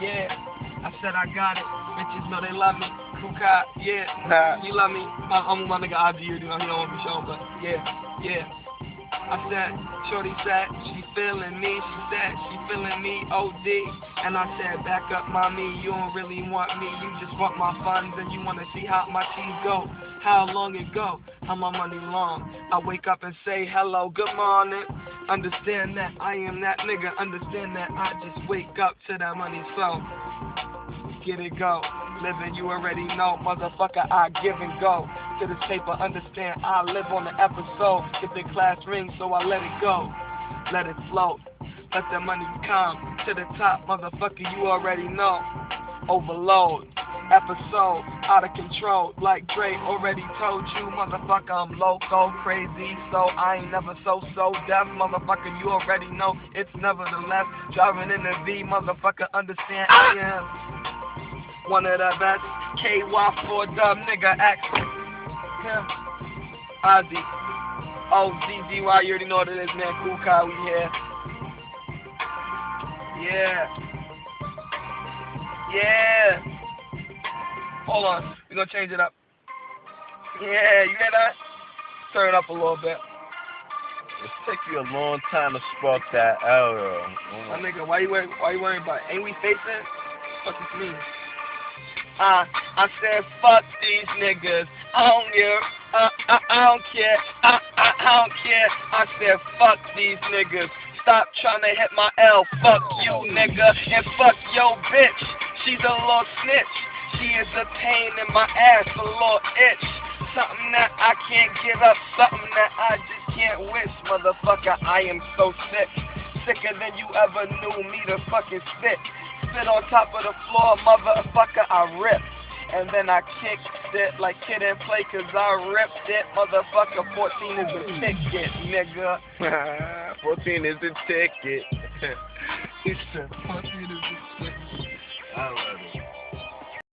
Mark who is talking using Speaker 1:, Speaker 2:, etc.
Speaker 1: Yeah, I said I got it. Bitches know they love me. Kukai, yeah. You love me. I'm my nigga ID, you know, he don't want me show, but yeah. I said, shorty said, she feeling me. She said, she feeling me, OD. And I said, back up, mommy, you don't really want me. You just want my funds and you want to see how my cheese go. How long it go, how my money long. I wake up and say, hello, good morning. Understand that I am that nigga. Understand that I just wake up to that money, so get it go. Living, you already know, motherfucker, I give and go. To this paper, understand, I live on the episode. Get the class ring, so I let it go. Let it float. Let the money come to the top, motherfucker, you already know. Overload. Episode, out of control. Like Dre already told you, motherfucker, I'm loco, crazy. So I ain't never so deaf, motherfucker, you already know. It's nevertheless. Driving in the V, motherfucker, understand I am one of the best. KY4 dub nigga accent. Him. Ozzy. Oh, ZZY, you already know what it is, man. Kukai, we here. Yeah. Hold on. We're gonna change it up. Yeah, you hear that? Turn it up a little bit.
Speaker 2: It takes you a long time to spark that arrow.
Speaker 1: My nigga, why you worried about it? Ain't we facing? What this mean? I said fuck these niggas. I don't care. I don't care. I don't care. I said fuck these niggas. Stop trying to hit my L. Fuck you, nigga. And fuck yo bitch. She's a little snitch. She is a pain in my ass, a little itch. Something that I can't give up. Something that I just can't wish. Motherfucker, I am so sick. Sicker than you ever knew me to fucking spit. Sit on top of the floor, motherfucker, I rip. And then I kicked it like Kid and Play, cause I ripped it. Motherfucker, 14 is the ticket, nigga.
Speaker 2: 14 is the ticket.
Speaker 1: He said 14 is the ticket.